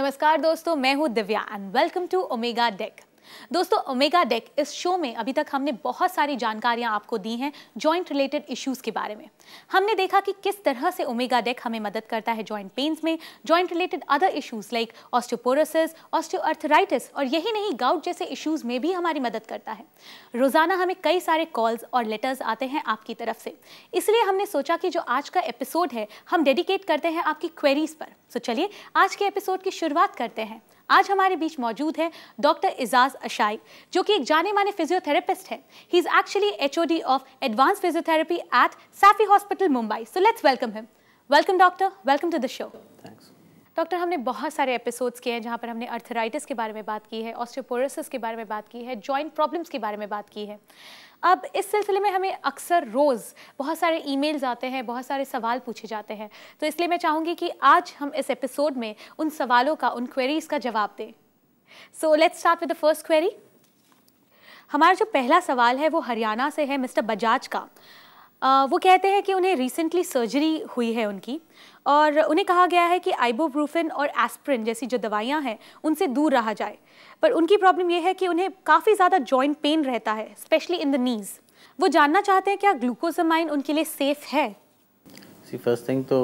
नमस्कार दोस्तों, मैं हूं Divya and welcome to Omega Deck. दोस्तों, ओमेगा डेक इस शो में अभी तक हमने बहुत सारी जानकारियां आपको दी हैं जॉइंट रिलेटेड इश्यूज के बारे में। हमने देखा कि किस तरह से ओमेगा डेक हमें मदद करता है जॉइंट पेन्स में, joint related other issues like osteoporosis, osteoarthritis और यही नहीं गाउट जैसे इश्यूज में भी हमारी मदद करता है। रोजाना हमें कई सारे कॉल्स और लेटर्स आते हैं आपकी तरफ से, इसलिए हमने सोचा कि जो आज का एपिसोड है हम डेडिकेट करते हैं आपकी क्वेरीज पर। तो चलिए आज के एपिसोड की शुरुआत करते हैं। आज हमारे बीच मौजूद है डॉक्टर इजाज अशाई, जो कि एक जाने माने फिजियोथेरेपिस्ट है। He is actually HOD of advance physiotherapy at Saifee hospital Mumbai. So let's welcome him. Welcome doctor, welcome to the show. Thanks. Doctor, हमने बहुत सारे एपिसोड्स किए हैं जहाँ पर हमने अर्थराइटिस के बारे में बात की है, ऑस्टियोपोरोसिस के बारे में बात की है, जॉइंट प्रॉब्लम्स के बारे में बात की है। अब इस सिलसिले में हमें अक्सर रोज़ बहुत सारे ईमेल्स आते हैं, बहुत सारे सवाल पूछे जाते हैं, तो इसलिए मैं चाहूँगी कि आज हम इस एपिसोड में उन सवालों का, उन क्वेरीज का जवाब दें। So let's start with the first query. हमारा जो पहला सवाल है वो हरियाणा से है, मिस्टर बजाज का। वो कहते हैं कि उन्हें रिसेंटली सर्जरी हुई है उनकी, और उन्हें कहा गया है कि आइबुप्रोफेन और एस्पिरिन जैसी जो दवाइयां हैं उनसे दूर रहा जाए, पर उनकी प्रॉब्लम ये है कि उन्हें काफ़ी ज़्यादा जॉइंट पेन रहता है, स्पेशली इन द नीज। वो जानना चाहते हैं क्या ग्लूकोजामाइन उनके लिए सेफ है? फर्स्ट थिंग तो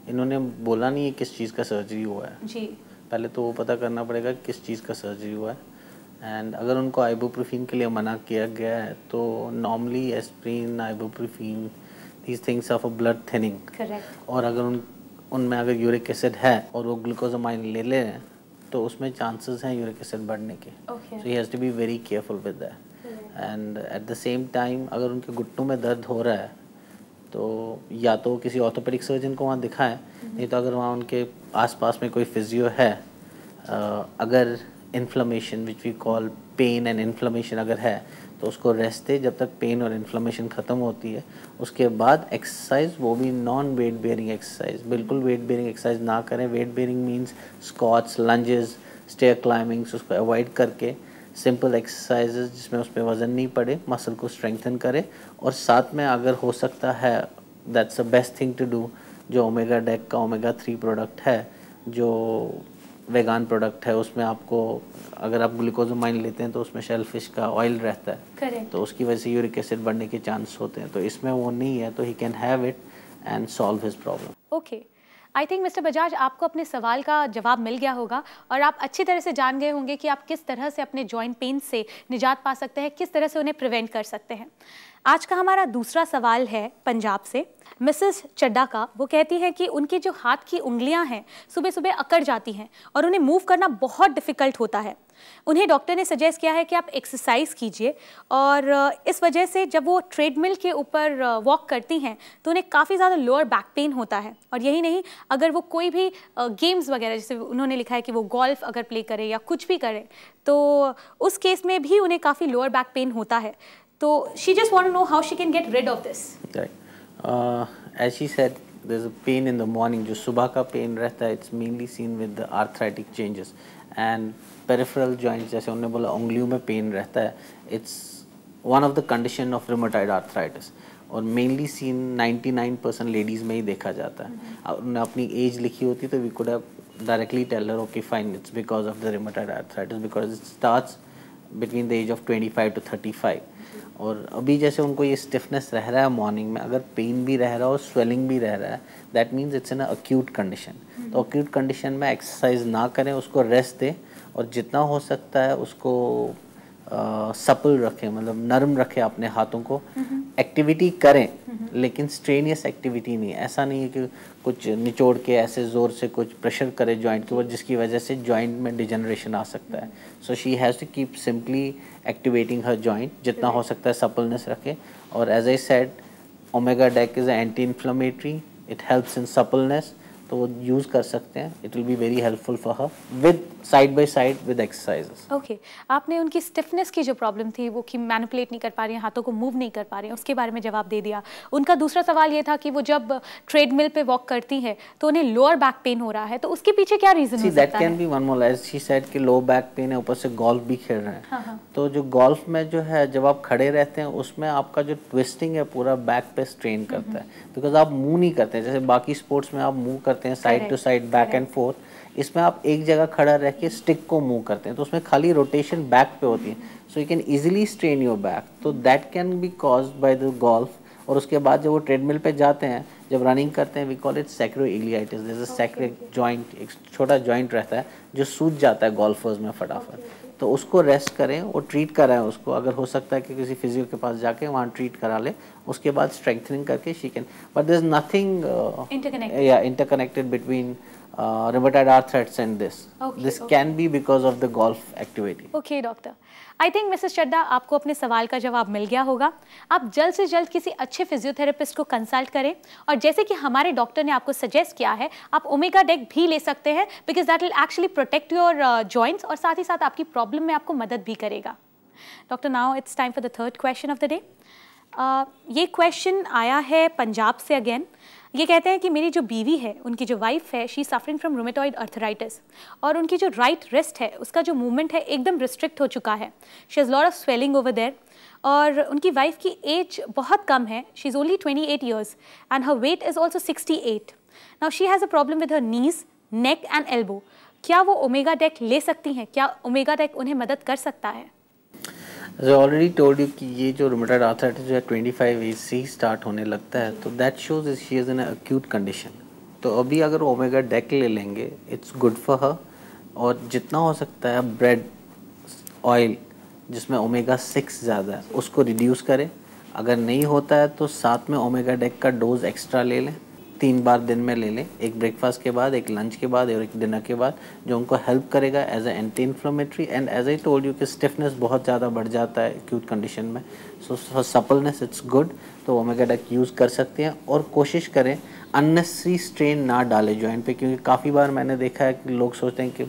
इन्होंने बोला नहीं है किस चीज़ का सर्जरी हुआ है जी। पहले तो वो पता करना पड़ेगा किस चीज़ का सर्जरी हुआ है। एंड अगर उनको आइबुप्रोफेन के लिए मना किया गया है तो normally aspirin, ibuprofen, these things of a blood thinning. Correct. और अगर उनमें अगर यूरिक एसिड है और वो ग्लूकोजामाइन ले ले हैं तो उसमें चांसेस हैं यूरिक एसिड बढ़ने के। So he has to be very careful with that. And at the same time अगर उनके घुटनों में दर्द हो रहा है तो या तो किसी ऑर्थोपेडिक सर्जन को वहाँ दिखाएं, नहीं तो अगर वहाँ उनके आसपास में कोई फिजियो है, अगर inflammation which we call pain and inflammation अगर है तो उसको रेस्ट दे जब तक पेन और इन्फ्लेमेशन ख़त्म होती है। उसके बाद एक्सरसाइज, वो भी नॉन वेट बेयरिंग एक्सरसाइज, बिल्कुल वेट बेयरिंग एक्सरसाइज ना करें। Weight bearing means squats, lunges, stair climbings, उसको अवॉइड करके सिंपल एक्सरसाइजेज जिसमें उस पर वज़न नहीं पड़े, मसल को स्ट्रेंथन करे। और साथ में अगर हो सकता है, that's the best thing to do, जो ओमेगा डेक का ओमेगा 3 प्रोडक्ट है, जो वेगान प्रोडक्ट है, उसमें आपको अगर आप ग्लूकोजामाइन लेते हैं तो उसमें शेलफिश का ऑयल रहता है। Correct. तो उसकी वजह से यूरिक एसिड बढ़ने के चांस होते हैं। तो इसमें वो नहीं है, तो he can have it and solve his problem. Okay, I think mister Bajaj आपको अपने सवाल का जवाब मिल गया होगा और आप अच्छी तरह से जान गए होंगे कि आप किस तरह से अपने जॉइंट पेन से निजात पा सकते हैं, किस तरह से उन्हें प्रिवेंट कर सकते हैं। आज का हमारा दूसरा सवाल है पंजाब से, मिसेस चड्डा का। वो कहती हैं कि उनकी जो हाथ की उंगलियां हैं सुबह सुबह अकड़ जाती हैं और उन्हें मूव करना बहुत डिफ़िकल्ट होता है। उन्हें डॉक्टर ने सजेस्ट किया है कि आप एक्सरसाइज कीजिए, और इस वजह से जब वो ट्रेडमिल के ऊपर वॉक करती हैं तो उन्हें काफ़ी ज़्यादा लोअर बैक पेन होता है। और यही नहीं, अगर वो कोई भी गेम्स वगैरह, जैसे उन्होंने लिखा है कि वो गोल्फ अगर प्ले करे या कुछ भी करे, तो उस केस में भी उन्हें काफ़ी लोअर बैक पेन होता है। तो she just want to know how she can get rid of this. As she said, there is a pain in the morning. जो सुबह का पेन रहता है, it's mainly seen with the arthritic changes and peripheral joints, जैसे उन्होंने बोला उंगलियों में पेन रहता है, it's one of the condition of rheumatoid arthritis. और मेनली सीन 99% लेडीज़ में ही देखा जाता है। उन्होंने अपनी एज लिखी होती तो we could have directly tell her okay fine, it's because of the rheumatoid arthritis, because it starts between the age of 25 to 35। और अभी जैसे उनको ये स्टिफनेस रह रहा है मॉर्निंग में, अगर पेन भी रह रहा है और स्वेलिंग भी रह रहा है, that means it's in acute condition. तो अक्यूट कंडीशन में एक्सरसाइज ना करें, उसको रेस्ट दें और जितना हो सकता है उसको सपल रखें, मतलब नरम रखें अपने हाथों को। एक्टिविटी करें लेकिन स्ट्रेनियस एक्टिविटी नहीं। ऐसा नहीं है कि कुछ निचोड़ के ऐसे ज़ोर से कुछ प्रेशर करे जॉइंट के ऊपर जिसकी वजह से जॉइंट में डिजनरेशन आ सकता है। So she has to keep simply activating her joint, जितना हो सकता है सपलनेस रखें। और as I said, Omega Deck is anti inflammatory, it helps in suppleness, तो वो यूज़ कर सकते हैं। It will be very helpful for her with side by side with exercises. Okay, आपने उनकी स्टिफनेस की जो प्रॉब्लम थी, वो कि मैनिपुलेट नहीं कर पा रही हैं, हाथों को मूव नहीं कर पा रही हैं, उसके बारे में जवाब दे दिया। उनका दूसरा सवाल ये था कि वो जब ट्रेडमिल पे वॉक करती हैं तो उन्हें लोअर बैक पेन हो रहा है, तो उसके पीछे क्या रीजन हो सकता है? That can be one more, as she said कि लो बैक पेन है, ऊपर से गोल्फ भी खेल रहे हैं। हाँ। तो जो गोल्फ में जो है, जब आप खड़े रहते हैं उसमें आपका जो ट्विस्टिंग है पूरा बैक पे स्ट्रेन करता है, बिकॉज आप मूव नहीं करते। जैसे बाकी स्पोर्ट्स में आप मूव करते हैं side to side, back and forth, इसमें आप एक जगह खड़ा रह के स्टिक को मूव करते हैं, तो उसमें खाली रोटेशन बैक पे होती है, so you can easily strain your back, तो that can be caused by the golf. और उसके बाद जब वो ट्रेडमिल पे जाते हैं, जब रनिंग करते हैं, वी कॉल इट सैक्रोइलियाइटिस। जैसे सैक्रिक जॉइंट, एक छोटा जॉइंट रहता है जो सूज जाता है गोल्फर्स में फटाफट, तो उसको रेस्ट करें और ट्रीट कराएं उसको। अगर हो सकता है कि किसी फिजियो के पास जाके वहाँ ट्रीट करा ले, उसके बाद स्ट्रेंथनिंग करके she can, but there is nothing interconnected between rheumatoid arthritis and this. This can be because of the golf activity. Okay, doctor, I think Mrs Chadha आपको अपने सवाल का जवाब मिल गया होगा। आप जल्द से जल्द किसी अच्छे फिजियोथेरेपिस्ट को कंसल्ट करें, और जैसे कि हमारे डॉक्टर ने आपको सजेस्ट किया है, आप ओमेगा डेक भी ले सकते हैं, because that will actually protect your joints और साथ ही साथ आपकी प्रॉब्लम में आपको मदद भी करेगा। Doctor, now it's time for the third question of the day. ये क्वेश्चन आया है पंजाब से अगेन। ये कहते हैं कि मेरी जो बीवी है, उनकी जो वाइफ है, she suffering from rheumatoid arthritis, और उनकी जो राइट रिस्ट है उसका जो मूवमेंट है एकदम रिस्ट्रिक्ट हो चुका है। She has lot of swelling over there, और उनकी वाइफ की एज बहुत कम है, she is only 28 years and her weight is also 68। Now she has a problem with her knees, neck and elbow. क्या वो ओमेगा डेक ले सकती हैं? क्या ओमेगा डेक उन्हें मदद कर सकता है? As I already told you कि ये जो रूमेटॉइड आर्थराइटिस जो है 25 एज से ही स्टार्ट होने लगता है, तो that shows she is in acute condition. तो अभी अगर ओमेगा डेक ले लेंगे, इट्स गुड फॉर हर। और जितना हो सकता है ब्रेड ऑयल जिसमें ओमेगा 6 ज़्यादा है उसको रिड्यूस करें। अगर नहीं होता है तो साथ में ओमेगा डेक का डोज एक्स्ट्रा ले लें, 3 बार दिन में ले लें, एक ब्रेकफास्ट के बाद, एक लंच के बाद और एक डिनर के बाद, जो उनको हेल्प करेगा as a anti inflammatory. And as I told you कि स्टिफनेस बहुत ज़्यादा बढ़ जाता है एक्यूट कंडीशन में, so for suppleness it's good. तो ओमेगा डेक यूज़ कर सकते हैं, और कोशिश करें अननेसेसरी स्ट्रेन ना डालें जॉइंट पे, क्योंकि काफ़ी बार मैंने देखा है कि लोग सोचते हैं कि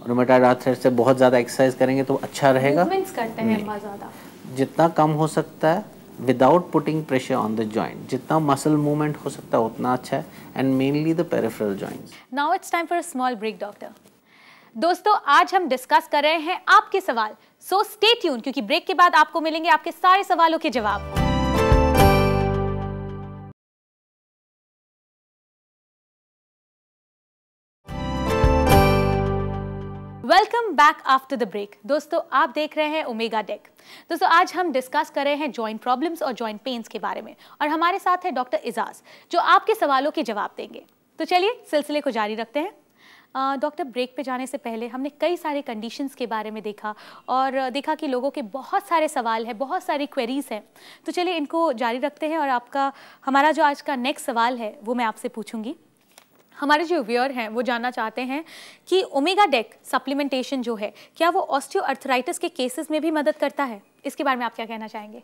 रूमेटॉइड आर्थराइटिस से बहुत ज़्यादा एक्सरसाइज करेंगे तो अच्छा रहेगा। करते हैं बहुत ज़्यादा, जितना कम हो सकता है without putting pressure on the joint, जितना मसल मूवमेंट हो सकता है उतना अच्छा है, and mainly the peripheral joints. Now it's time for a small break doctor. दोस्तों, आज हम डिस्कस कर रहे हैं आपके सवाल, सो स्टे ट्यून, क्योंकि ब्रेक के बाद आपको मिलेंगे आपके सारे सवालों के जवाब। Welcome back after the break. दोस्तों, आप देख रहे हैं ओमेगा डेक। दोस्तों, आज हम डिस्कस कर रहे हैं जॉइंट प्रॉब्लम्स और जॉइंट पेन्स के बारे में, और हमारे साथ है डॉक्टर इजाज जो आपके सवालों के जवाब देंगे। तो चलिए सिलसिले को जारी रखते हैं। डॉक्टर, ब्रेक पे जाने से पहले हमने कई सारे कंडीशंस के बारे में देखा, और देखा कि लोगों के बहुत सारे सवाल हैं, बहुत सारी क्वेरीज हैं। तो चलिए इनको जारी रखते हैं, और हमारा जो आज का नेक्स्ट सवाल है वो मैं आपसे पूछूंगी। हमारे जो व्यूअर हैं वो जानना चाहते हैं कि ओमेगा डेक सप्लीमेंटेशन जो है, क्या वो ऑस्टियोआर्थराइटिस के केसेस में भी मदद करता है? इसके बारे में आप क्या कहना चाहेंगे?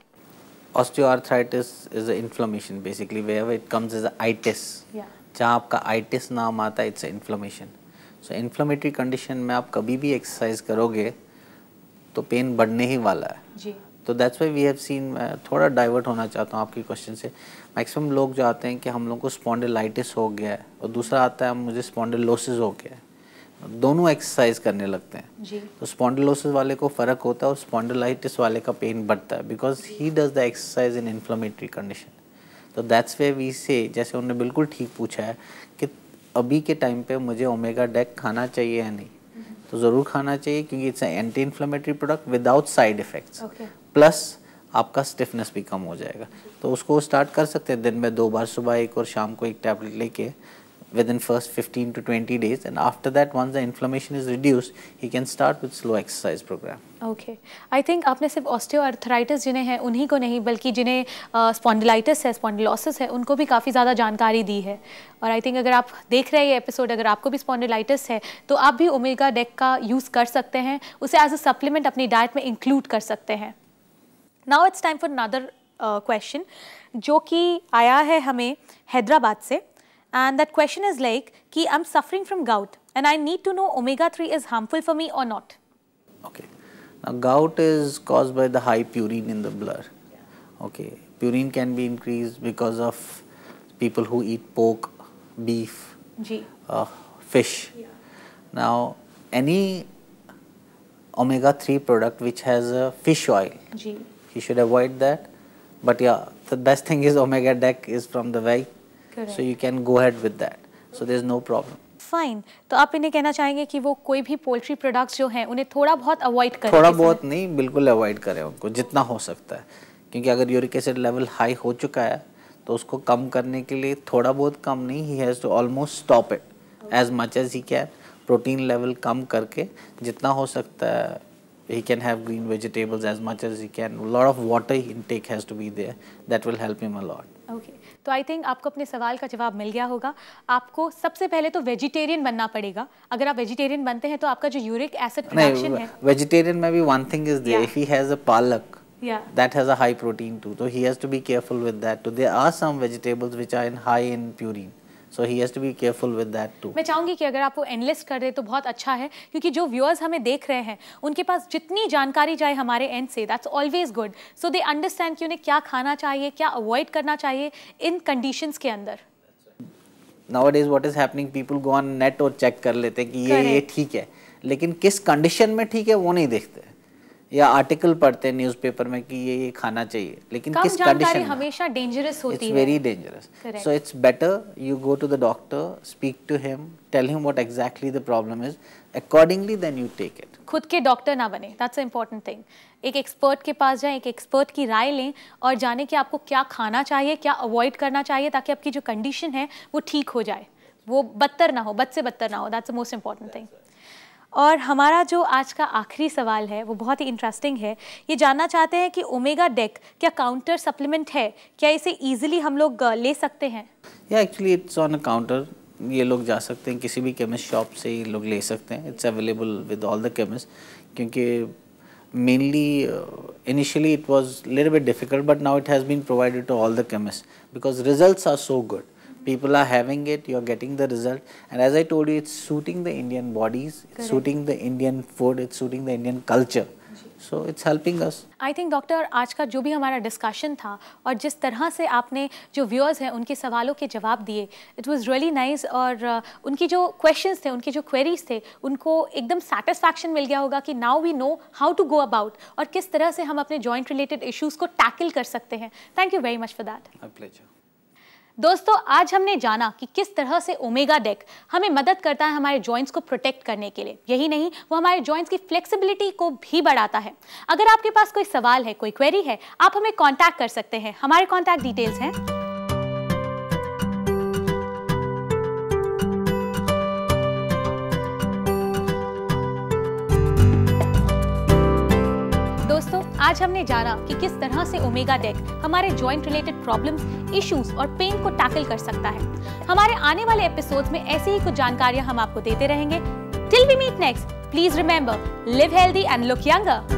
Osteoarthritis is an inflammation basically, wherever it comes as a itis. जहाँ आपका itis नाम आता है, it's an inflammation. So inflammatory condition में आप कभी भी एक्सरसाइज करोगे तो पेन बढ़ने ही वाला है जी। तो that's why we have seen, थोड़ा डाइवर्ट होना चाहता हूँ आपकी क्वेश्चन से। मैक्सिमम लोग जो आते हैं कि हम लोग को स्पॉन्डिलाइटिस हो गया है, और दूसरा आता है मुझे स्पॉन्डिलोसिस हो गया है, दोनों एक्सरसाइज करने लगते हैं जी। तो स्पॉन्डिलोसिस वाले को फ़र्क होता है और स्पॉन्डिलाइटिस वाले का पेन बढ़ता है, because he does the exercise in inflammatory condition. तो दैट्स वे वी से, जैसे उन्होंने बिल्कुल ठीक पूछा है कि अभी के टाइम पे मुझे ओमेगा डेक खाना चाहिए या नहीं, तो ज़रूर खाना चाहिए, क्योंकि it's anti inflammatory product without side effects, plus आपका स्टिफनेस भी कम हो जाएगा। तो उसको स्टार्ट कर सकते हैं दिन में 2 बार, सुबह एक और शाम को एक टैबलेट लेके, within first 15 to 20 days, and after that once the inflammation is reduced he can start with slow exercise program. Okay, I think आपने सिर्फ ऑस्टियोआर्थराइटिस जिन्हें है उन्हीं को नहीं, बल्कि जिन्हें स्पॉन्डिलाइटिस है, स्पॉन्डिलोसिस है, उनको भी काफ़ी ज़्यादा जानकारी दी है। और आई थिंक अगर आप देख रहे हैं ये एपिसोड, अगर आपको भी स्पॉन्डिलाइटिस है तो आप भी ओमेगा डेक का यूज़ कर सकते हैं, उसे एज अ सप्लीमेंट अपनी डाइट में इंक्लूड कर सकते हैं। Now it's time for another question जो कि आया है हमें हैदराबाद से, and that question is like कि I'm suffering from gout and I need to know omega-3 is harmful for me or not. Okay, now gout is caused by the high purine in the blood. Okay, purine can be increased because of people who eat pork, beef, fish. Now any omega-3 product which has a fish oil, he should avoid that. But yeah, the best thing is omega deck is from the whey. Correct. So you can go ahead with that. So there's no problem. Fine, तो आप इन्हें कहना चाहेंगे कि वो कोई भी poultry products जो हैं उन्हें थोड़ा बहुत अवॉइड करें? थोड़ा बहुत नहीं, बिल्कुल अवॉइड करें उनको जितना हो सकता है, क्योंकि अगर यूरिक एसिड लेवल हाई हो चुका है तो उसको कम करने के लिए थोड़ा बहुत कम नहीं, he has to almost stop it as much as he can. Protein level कम करके जितना हो सकता है, he can have green vegetables as much as he can. A lot of water intake has to be there. That will help him a lot. Okay. तो I think आपको अपने सवाल का जवाब मिल गया होगा। आपको सबसे पहले तो वेजिटेरियन बनना पड़ेगा। अगर आप वेजिटेरियन बनते हैं तो आपका जो यूरिक एसिड प्रोडक्शन है, वेजिटेरियन में भी one thing is there. Yeah. If he has a palak, that has a high protein too, so he has to be careful with that too. There are some vegetables which are high in purine. So he has to be careful with that too. मैं चाहूँगी कि अगर आप वो analyst कर रहे तो बहुत अच्छा है, क्योंकि जो व्यूअर्स हमें देख रहे हैं उनके पास जितनी जानकारी जाए हमारे एंड से, that's always good, so they understand कि उन्हें क्या खाना चाहिए, क्या अवॉइड करना चाहिए इन कंडीशंस के अंदर। Nowadays what is happening, people go on net और चेक कर लेते हैं कि ये ठीक है, लेकिन किस कंडीशन में ठीक है वो नहीं देखते, या आर्टिकल पढ़ते हैं न्यूज़पेपर में कि ये खाना चाहिए, लेकिन किस कंडीशन में। हमेशा डेंजरस होती है। It's very dangerous. So it's better you go to the doctor, speak to him, tell him what exactly the problem is. Accordingly, then you take it. खुद के डॉक्टर ना बने, that's an important thing. एक expert के पास जाएं, एक expert की राय लें और जानें कि आपको क्या खाना चाहिए, क्या अवॉइड करना चाहिए, ताकि आपकी जो कंडीशन है वो ठीक हो जाए, वो बदतर ना हो, बद से बदतर ना हो। That's the most important thing. और हमारा जो आज का आखिरी सवाल है वो बहुत ही इंटरेस्टिंग है। ये जानना चाहते हैं कि ओमेगा डेक क्या काउंटर सप्लीमेंट है, क्या इसे इजीली हम लोग ले सकते हैं? या actually it's on a counter, ये लोग जा सकते हैं, किसी भी केमिस्ट शॉप से ये लोग ले सकते हैं। It's available with all the chemist, क्योंकि mainly initially it was a little bit difficult, but now it has been provided to all the chemists because results are so good. People are having it, you are getting the result, and as I told you, it's suiting the Indian bodies, it's suiting the Indian food, it's suiting the Indian culture. So it's helping us. I think doctor आज का जो भी हमारा discussion था और जिस तरह से आपने जो व्यूअर्स हैं उनके सवालों के जवाब दिए, इट वाज रियली नाइस, और उनकी जो क्वेश्चंस थे, उनकी जो क्वेरीज थे, उनको एकदम सेटिस्फैक्शन मिल गया होगा कि now we know how to go about और किस तरह से हम अपने जॉइंट रिलेटेड इश्यूज को टैकल कर सकते हैं। Thank you very much for that. My pleasure. दोस्तों, आज हमने जाना कि किस तरह से ओमेगा डेक हमें मदद करता है हमारे जॉइंट्स को प्रोटेक्ट करने के लिए। यही नहीं, वो हमारे जॉइंट्स की फ्लेक्सिबिलिटी को भी बढ़ाता है। अगर आपके पास कोई सवाल है, कोई क्वेरी है, आप हमें कांटेक्ट कर सकते हैं। हमारे कांटेक्ट डिटेल्स हैं दोस्तों, आज हमने जाना कि किस तरह से ओमेगा डेक हमारे जॉइंट रिलेटेड प्रॉब्लम्स, इश्यूज और पेन को टैकल कर सकता है। हमारे आने वाले एपिसोड्स में ऐसी ही कुछ जानकारियां हम आपको देते रहेंगे। Till we meet next, please remember, live healthy and look younger.